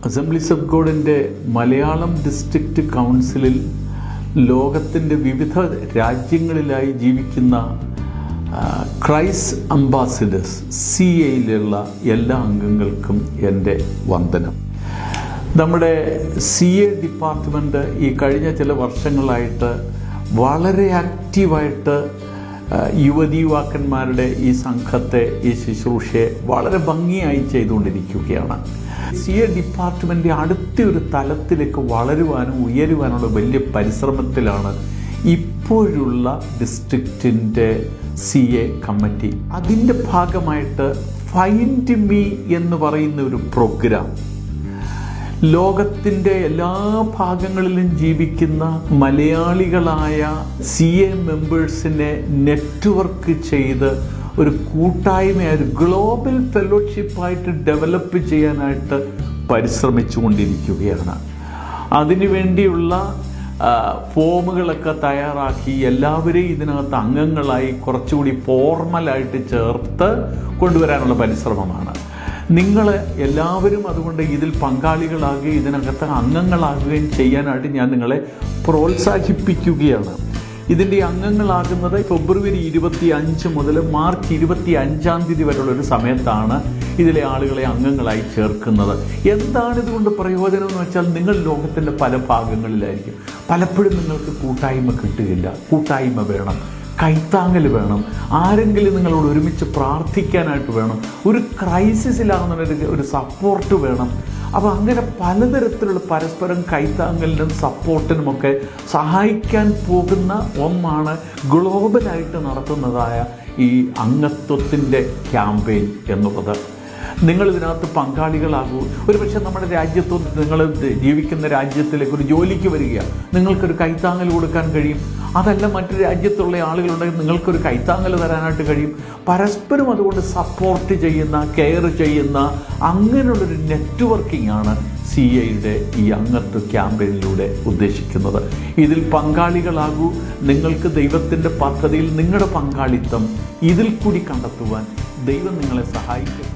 Assemblies of ഗോഡിൻ്റെ Malayalam district കൗൺസിലിൽ ലോകത്തിൻ്റെ വിവിധ രാജ്യങ്ങളിലായി ജീവിക്കുന്ന ക്രൈസ്റ്റ് അംബാസിഡേഴ്സ് CAയിലുള്ള എല്ലാ അംഗങ്ങൾക്കും എൻ്റെ വന്ദനം. നമ്മുടെ CA ഡിപ്പാർട്ട്മെൻറ്റ് ഈ കഴിഞ്ഞ ചില വർഷങ്ങളായിട്ട് വളരെ ആക്റ്റീവായിട്ട് യുവതീവാക്കന്മാരുടെ ഈ സംഘത്തെ, ഈ ശുശ്രൂഷയെ വളരെ ഭംഗിയായി ചെയ്തുകൊണ്ടിരിക്കുകയാണ്. CA ഡിപ്പാർട്ട്മെൻറ്റ് അടുത്തൊരു തലത്തിലേക്ക് വളരുവാനും ഉയരുവാനുള്ള വലിയ പരിശ്രമത്തിലാണ് ഇപ്പോഴുള്ള ഡിസ്ട്രിക്റ്റിൻ്റെ CA കമ്മിറ്റി. അതിൻ്റെ ഭാഗമായിട്ട് ഫൈൻഡ് മീ എന്ന് പറയുന്ന ഒരു പ്രോഗ്രാം ലോകത്തിൻ്റെ എല്ലാ ഭാഗങ്ങളിലും ജീവിക്കുന്ന മലയാളികളായ CA മെമ്പേഴ്സിനെ നെറ്റ്വർക്ക് ചെയ്ത് ഒരു കൂട്ടായ്മയായ ഒരു ഗ്ലോബൽ ഫെലോഷിപ്പായിട്ട് ഡെവലപ്പ് ചെയ്യാനായിട്ട് പരിശ്രമിച്ചു കൊണ്ടിരിക്കുകയാണ്. അതിനുവേണ്ടിയുള്ള ഫോമുകളൊക്കെ തയ്യാറാക്കി എല്ലാവരെയും ഇതിനകത്ത് അംഗങ്ങളായി കുറച്ചുകൂടി ഫോർമലായിട്ട് ചേർത്ത് കൊണ്ടുവരാനുള്ള പരിശ്രമമാണ്. നിങ്ങൾ എല്ലാവരും അതുകൊണ്ട് ഇതിൽ പങ്കാളികളാകുകയും ഇതിനകത്ത് അംഗങ്ങളാകുകയും ചെയ്യാനായിട്ട് ഞാൻ നിങ്ങളെ പ്രോത്സാഹിപ്പിക്കുകയാണ്. ഇതിൻ്റെ അംഗങ്ങളാകുന്നത് ഫെബ്രുവരി 25 മുതൽ മാർച്ച് 25 വരെയുള്ളൊരു സമയത്താണ് ഇതിലെ ആളുകളെ അംഗങ്ങളായി ചേർക്കുന്നത്. എന്താണ് ഇതുകൊണ്ട് പ്രയോജനം എന്ന് വെച്ചാൽ, നിങ്ങൾ ലോകത്തിൻ്റെ പല ഭാഗങ്ങളിലായിരിക്കും. പലപ്പോഴും നിങ്ങൾക്ക് കൂട്ടായ്മ കിട്ടുകയില്ല. കൂട്ടായ്മ വേണം, കൈത്താങ്ങൽ വേണം, ആരെങ്കിലും നിങ്ങളോട് ഒരുമിച്ച് പ്രാർത്ഥിക്കാനായിട്ട് വേണം, ഒരു ക്രൈസിസിലാകുന്ന ഒരു സപ്പോർട്ട് വേണം. അപ്പോൾ അങ്ങനെ പലതരത്തിലുള്ള പരസ്പരം കൈത്താങ്ങലിനും സപ്പോർട്ടിനുമൊക്കെ സഹായിക്കാൻ പോകുന്ന ഒന്നാണ് ഗ്ലോബലായിട്ട് നടത്തുന്നതായ ഈ അംഗത്വത്തിൻ്റെ ക്യാമ്പയിൻ എന്നുള്ളത്. നിങ്ങളിതിനകത്ത് പങ്കാളികളാകൂ. ഒരുപക്ഷെ നമ്മുടെ രാജ്യത്തോ നിങ്ങൾ ജീവിക്കുന്ന രാജ്യത്തിലേക്ക് ഒരു ജോലിക്ക് വരികയാണ്, നിങ്ങൾക്കൊരു കൈത്താങ്ങൽ കൊടുക്കാൻ കഴിയും. അതല്ല, മറ്റു രാജ്യത്തുള്ള ആളുകളുണ്ടെങ്കിൽ നിങ്ങൾക്കൊരു കൈത്താങ്ങൽ തരാനായിട്ട് കഴിയും. പരസ്പരം അതുകൊണ്ട് സപ്പോർട്ട് ചെയ്യുന്ന, കെയർ ചെയ്യുന്ന അങ്ങനെയുള്ളൊരു നെറ്റ്വർക്കിംഗ് ആണ് CAയുടെ ഈ അംഗത്വ ക്യാമ്പയിനിലൂടെ ഉദ്ദേശിക്കുന്നത്. ഇതിൽ പങ്കാളികളാകൂ. നിങ്ങൾക്ക് ദൈവത്തിൻ്റെ പദ്ധതിയിൽ നിങ്ങളുടെ പങ്കാളിത്തം ഇതിൽ കൂടി കണ്ടെത്തുവാൻ ദൈവം നിങ്ങളെ സഹായിക്കും.